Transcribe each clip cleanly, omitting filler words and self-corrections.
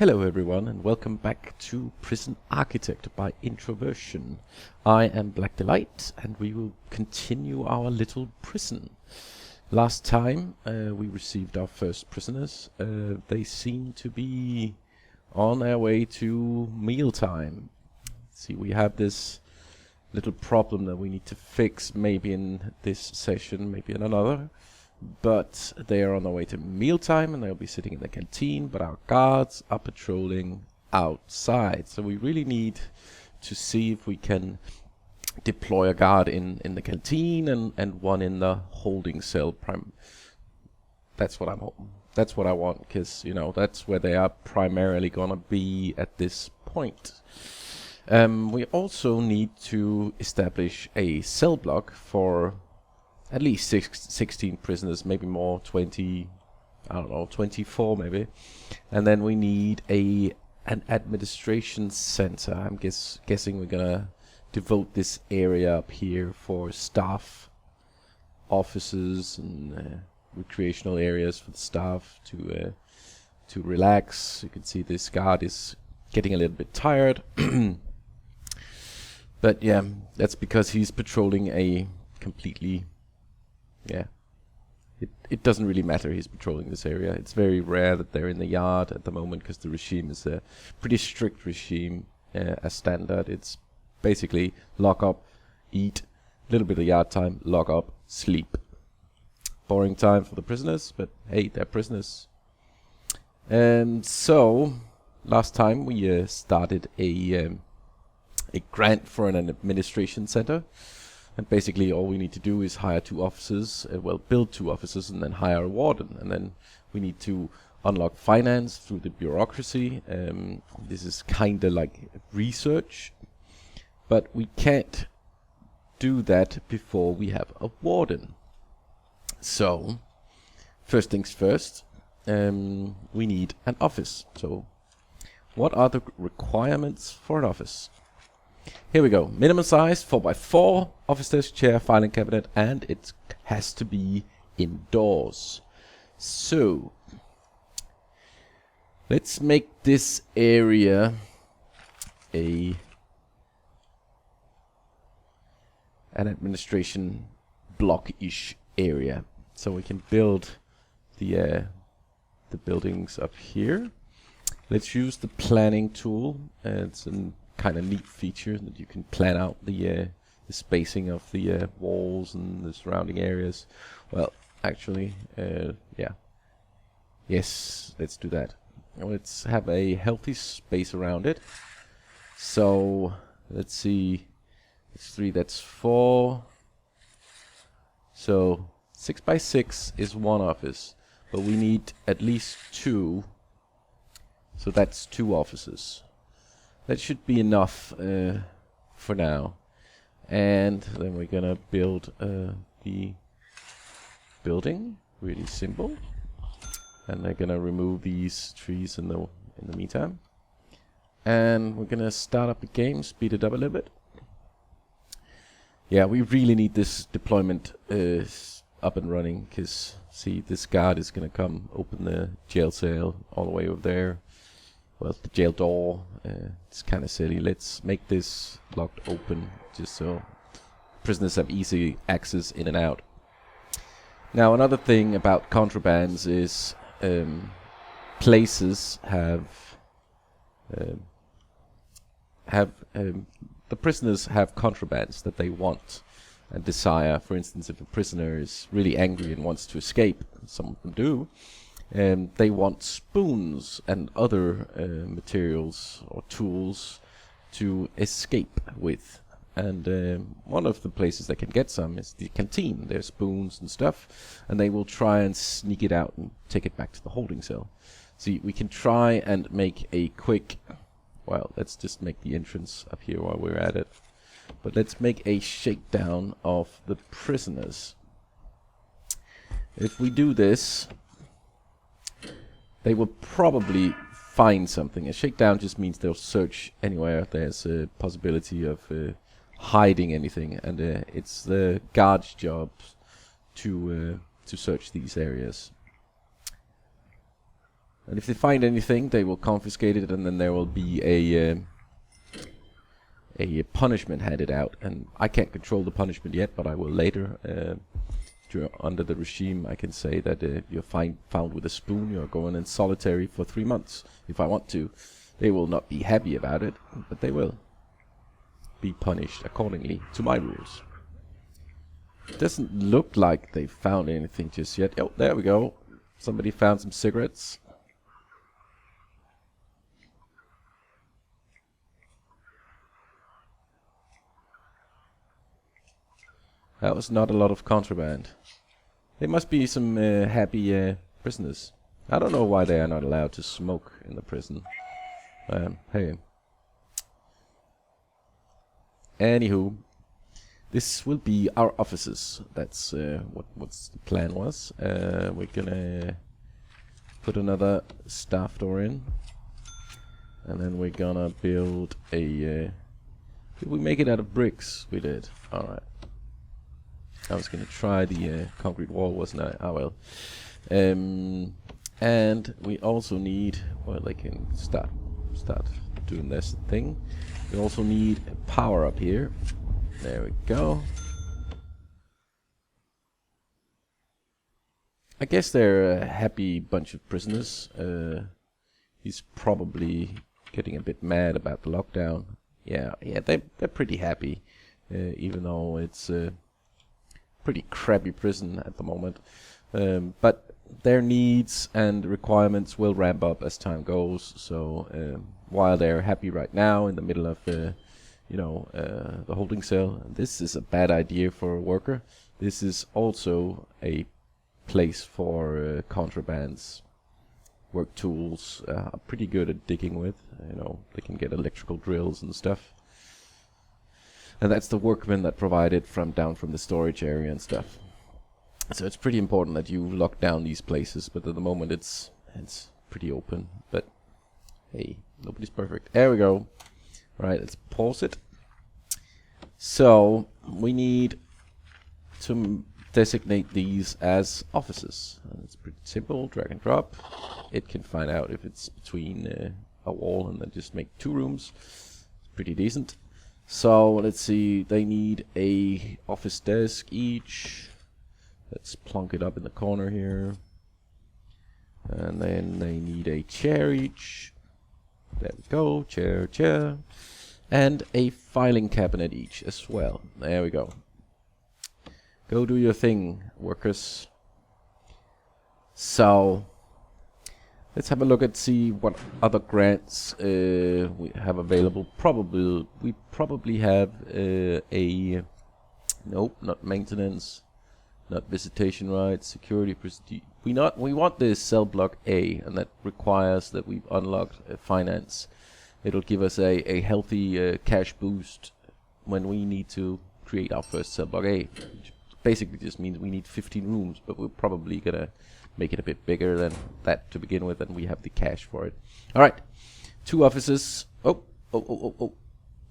Hello everyone and welcome back to Prison Architect by Introversion. I am Black Delight and we will continue our little prison. Last time we received our first prisoners. They seem to be on their way to mealtime. See, we have this little problem that we need to fix, maybe in this session, maybe in another. But they are on their way to mealtime and they'll be sitting in the canteen, but our guards are patrolling outside. So we really need to see if we can deploy a guard in the canteen and one in the holding cell. That's what I'm hoping. That's what I want, because, you know, that's where they are primarily gonna be at this point. We also need to establish a cell block for at least 16 prisoners, maybe more, 20, I don't know, 24 maybe. And then we need an administration center. I'm guessing we're gonna devote this area up here for staff offices and recreational areas for the staff to relax. You can see this guard is getting a little bit tired. But yeah, that's because he's patrolling a completely... Yeah, it doesn't really matter he's patrolling this area. It's very rare that they're in the yard at the moment because the regime is a pretty strict regime as standard. It's basically lock up, eat, a little bit of yard time, lock up, sleep. Boring time for the prisoners, but hey, they're prisoners. So, last time we started a grant for an administration center. And basically all we need to do is hire 2 officers, build 2 officers and then hire a warden. And then we need to unlock finance through the bureaucracy. This is kinda like research. But we can't do that before we have a warden. So, first things first, we need an office. So, what are the requirements for an office? Here we go. Minimum size 4x4, office desk, chair, filing cabinet, and it has to be indoors. So let's make this area an administration block-ish area. So we can build the buildings up here. Let's use the planning tool. It's an kind of neat feature that you can plan out the spacing of the walls and the surrounding areas. Well, actually, yeah. Yes, let's do that. Let's have a healthy space around it. So, let's see. It's 3, that's 4. So, 6x6 is 1 office. But we need at least 2. So that's 2 offices. That should be enough for now. And then we're gonna build the building. Really simple. And they're gonna remove these trees in the meantime. And we're gonna start up the game, speed it up a little bit. Yeah, we really need this deployment up and running, because see, this guard is gonna come open the jail cell all the way over there. Well, the jail door, it's kind of silly. Let's make this locked open just so prisoners have easy access in and out. Now, another thing about contrabands is places the prisoners have contrabands that they want and desire. For instance, if a prisoner is really angry and wants to escape, some of them do, they want spoons and other materials or tools to escape with. And one of the places they can get some is the canteen. There's spoons and stuff, and they will try and sneak it out and take it back to the holding cell. See, we can try and make a quick... Well, let's just make the entrance up here while we're at it. But let's make a shakedown of the prisoners. If we do this, they will probably find something. A shakedown just means they'll search anywhere there's a possibility of hiding anything, and it's the guard's job to search these areas. And if they find anything, they will confiscate it, and then there will be a punishment handed out. And I can't control the punishment yet, but I will later. Under the regime, I can say that if you're found with a spoon, you're going in solitary for 3 months. If I want to, they will not be happy about it, but they will be punished accordingly to my rules. It doesn't look like they found anything just yet. Oh, there we go. Somebody found some cigarettes. That was not a lot of contraband. They must be some happy prisoners. I don't know why they are not allowed to smoke in the prison. Hey. Anywho, this will be our offices. That's what's the plan was. We're gonna put another staff door in, and then we're gonna build a. Did we make it out of bricks? We did. All right. I was gonna try the concrete wall, wasn't I? Ah well. And we also need. Well, they can start doing this thing. We also need power up here. There we go. I guess they're a happy bunch of prisoners. He's probably getting a bit mad about the lockdown. Yeah, they're pretty happy, even though it's a pretty crappy prison at the moment. But their needs and requirements will ramp up as time goes. So while they're happy right now in the middle of the holding cell, this is a bad idea for a worker. This is also a place for contrabands. Work tools are pretty good at digging with. They can get electrical drills and stuff. And that's the workmen that provided down from the storage area and stuff. So it's pretty important that you lock down these places, but at the moment it's pretty open. But hey, nobody's perfect. There we go. Right, let's pause it. So we need to designate these as offices. And it's pretty simple, drag and drop. It can find out if it's between a wall and then just make 2 rooms. It's pretty decent. So let's see, they need a office desk each. Let's plonk it up in the corner here. And then they need a chair each. There we go, chair. And a filing cabinet each as well. There we go. Go do your thing, workers. So let's have a look and see what other grants we have available. We probably have nope, not maintenance, not visitation rights, security prestige. We want the cell block A, and that requires that we've unlocked finance. It'll give us a healthy cash boost when we need to create our first cell block A. Which basically just means we need 15 rooms, but we're probably gonna make it a bit bigger than that to begin with, and we have the cash for it. All right, 2 offices. Oh.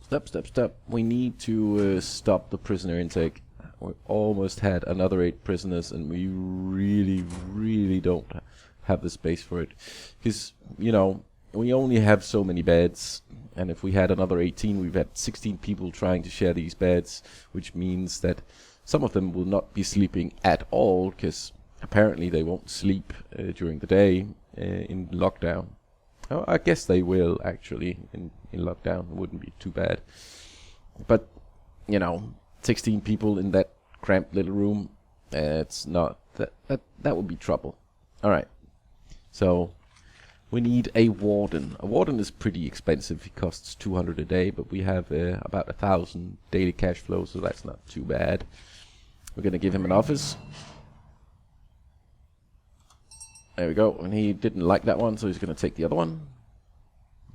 Stop. We need to stop the prisoner intake. We almost had another 8 prisoners, and we really don't have the space for it. Because, we only have so many beds, and if we had another 18, we've had 16 people trying to share these beds, which means that some of them will not be sleeping at all, because apparently they won't sleep during the day in lockdown. Oh, I guess they will, actually, in lockdown. It wouldn't be too bad. But, 16 people in that cramped little room, it's not... That would be trouble. Alright. So, we need a warden. A warden is pretty expensive. He costs 200 a day, but we have about 1,000 daily cash flow, so that's not too bad. We're going to give him an office. There we go. And he didn't like that one, so he's going to take the other one.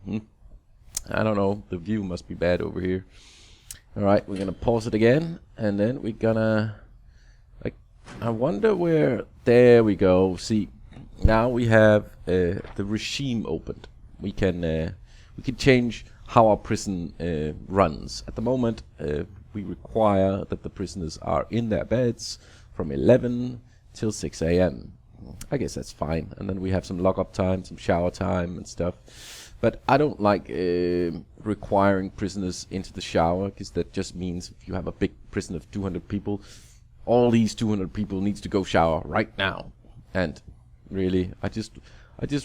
I don't know. The view must be bad over here. Alright, we're going to pause it again. And then we're going to... I wonder where... There we go. See, now we have the regime opened. We can change how our prison runs. At the moment, we require that the prisoners are in their beds from 11 till 6 a.m. I guess that's fine. And then we have some lock-up time, some shower time and stuff. But I don't like requiring prisoners into the shower, because that just means if you have a big prison of 200 people, all these 200 people needs to go shower right now. And really, I just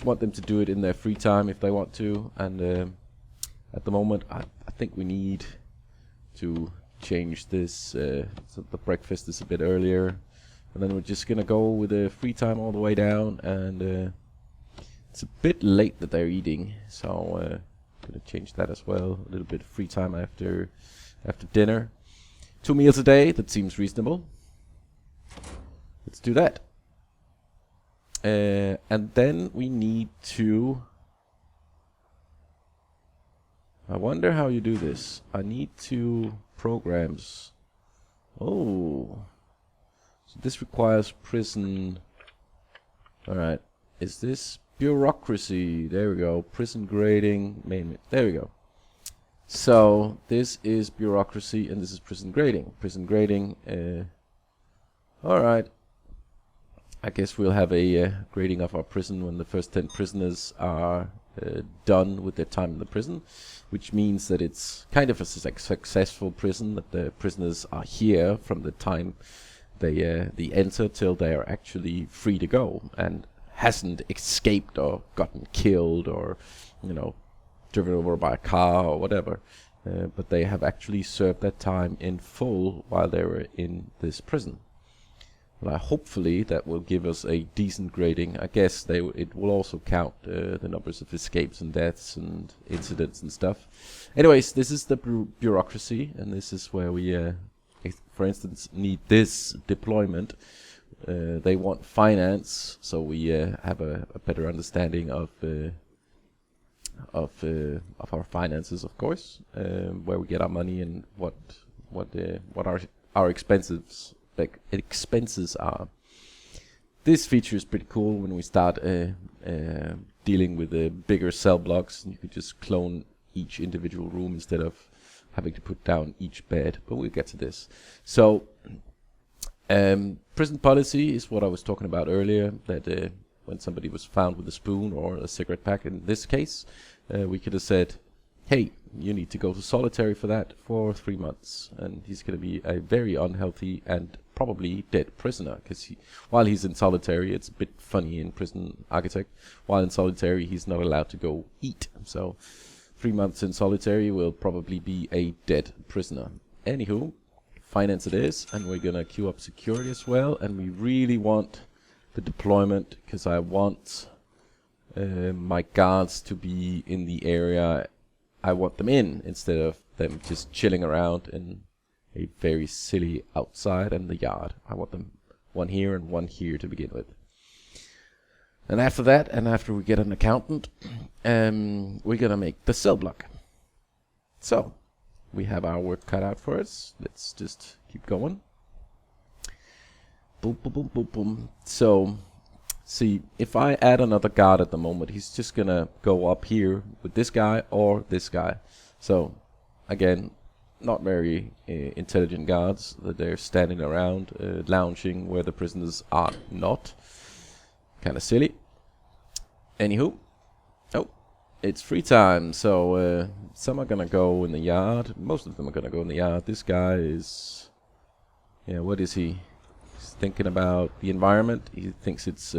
want them to do it in their free time if they want to. And at the moment, I think we need to change this so the breakfast is a bit earlier. And then we're just gonna go with the free time all the way down. And it's a bit late that they're eating, so gonna change that as well. A little bit of free time after dinner. 2 meals a day, that seems reasonable. Let's do that. And then we need to... I wonder how you do this. I need to programs. Oh. So this requires prison. Alright. Is this bureaucracy? There we go. Prison grading. Main. There we go. So this is bureaucracy and this is prison grading. Prison grading. Alright. I guess we'll have a grading of our prison when the first 10 prisoners are done with their time in the prison, which means that it's kind of a successful prison, that the prisoners are here from the time they enter till they are actually free to go and hasn't escaped or gotten killed or, you know, driven over by a car or whatever. But they have actually served that time in full while they were in this prison. Well, hopefully that will give us a decent grading. I guess it will also count the numbers of escapes and deaths and incidents and stuff. Anyways, this is the bureaucracy, and this is where we, for instance, need this deployment. They want finance, so we have a better understanding of our finances, of course, where we get our money and what our expenses are. This feature is pretty cool when we start dealing with the bigger cell blocks, and you could just clone each individual room instead of having to put down each bed, but we'll get to this. So prison policy is what I was talking about earlier, that when somebody was found with a spoon or a cigarette pack in this case, we could have said, hey, you need to go to solitary for that for 3 months, and he's going to be a very unhealthy and probably dead prisoner, because while he's in solitary, it's a bit funny in Prison Architect, while in solitary he's not allowed to go eat, so 3 months in solitary will probably be a dead prisoner. Anywho, finance it is, and we're going to queue up security as well, and we really want the deployment, because I want my guards to be in the area I want them in, instead of them just chilling around in a very silly outside and the yard. I want them one here and one here to begin with. And after that, and after we get an accountant, we're gonna make the cell block. So, we have our work cut out for us. Let's just keep going. Boom, boom, boom, boom, boom. So, see, if I add another guard at the moment, he's just gonna go up here with this guy or this guy. So, again, not very intelligent guards, that they're standing around, lounging where the prisoners are not. Kind of silly. Anywho, oh, it's free time, so some are gonna go in the yard. Most of them are gonna go in the yard. This guy is, yeah, what is he? He's thinking about the environment. He thinks it's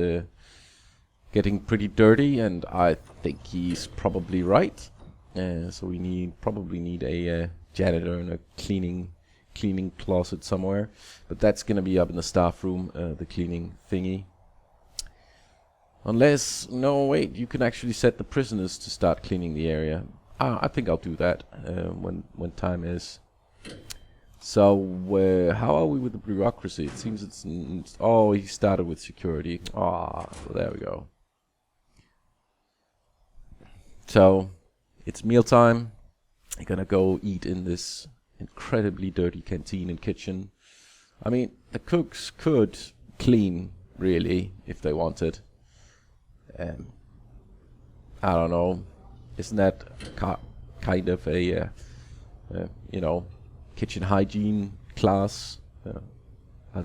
getting pretty dirty, and I think he's probably right. So we probably need a janitor and a cleaning closet somewhere, but that's gonna be up in the staff room, the cleaning thingy. Unless, no, wait, you can actually set the prisoners to start cleaning the area. I think I'll do that when time is. So, how are we with the bureaucracy? It seems it's oh, he started with security. Ah, well, there we go. So, it's mealtime. I'm gonna go eat in this incredibly dirty canteen and kitchen. I mean, the cooks could clean, really, if they wanted. I don't know. Isn't that kind of a, you know, kitchen hygiene class? Are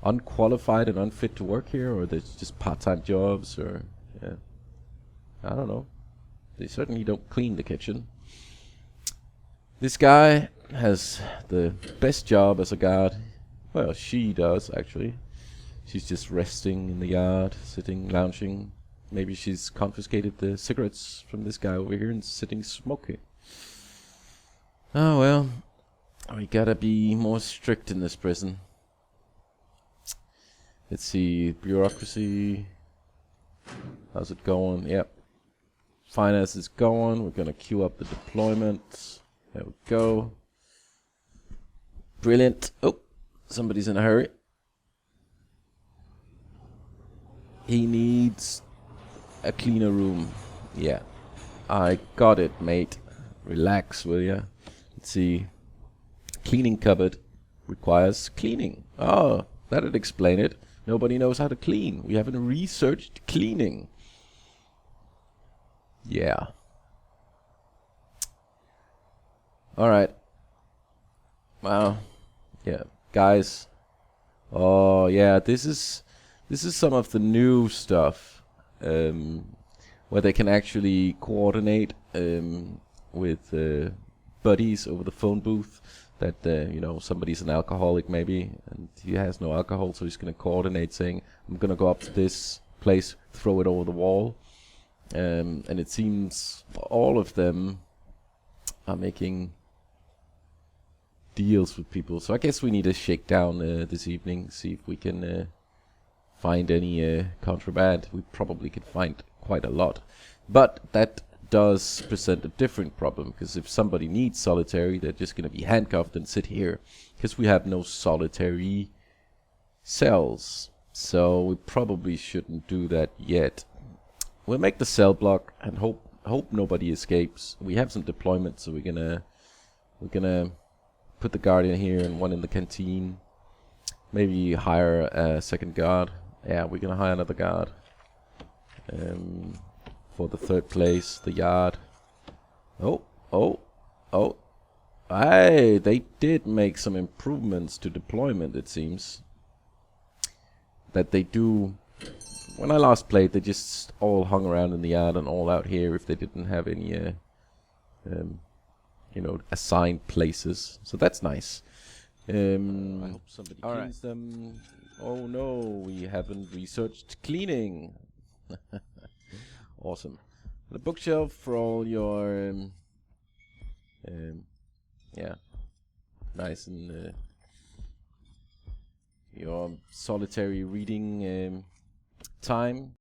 unqualified and unfit to work here, or there's just part-time jobs, or yeah, I don't know. They certainly don't clean the kitchen. This guy has the best job as a guard. Well, she does, actually. She's just resting in the yard, sitting, lounging. Maybe she's confiscated the cigarettes from this guy over here and sitting smoking. Oh well, we gotta be more strict in this prison. Let's see, bureaucracy. How's it going? Yep. Finance is going. We're gonna queue up the deployment. There we go. Brilliant. Oh, somebody's in a hurry. He needs a cleaner room. Yeah. I got it, mate. Relax, will ya? Let's see. Cleaning cupboard requires cleaning. Oh, that'd explain it. Nobody knows how to clean. We haven't researched cleaning. Yeah. Alright. Wow. Yeah. Guys. Oh, yeah. This is some of the new stuff. Where they can actually coordinate with buddies over the phone booth. That you know, somebody's an alcoholic maybe, and he has no alcohol, so he's gonna coordinate, saying, "I'm gonna go up to this place, throw it over the wall," and it seems all of them are making deals with people. So I guess we need to shake down this evening, see if we can find any contraband. We probably could find quite a lot, but that does present a different problem, because if somebody needs solitary, they're just going to be handcuffed and sit here, because we have no solitary cells. So we probably shouldn't do that yet. We'll make the cell block and hope nobody escapes. We have some deployment, so we're gonna put the guardian here and one in the canteen. Maybe hire a second guard. Yeah, we're gonna hire another guard. For the third place, the yard. Oh. Hey, they did make some improvements to deployment, it seems. That they do. When I last played, they just all hung around in the yard and all out here if they didn't have any, you know, assigned places. So that's nice. I hope somebody cleans them. Oh no, we haven't researched cleaning. Awesome. The bookshelf for all your yeah, nice, and your solitary reading time.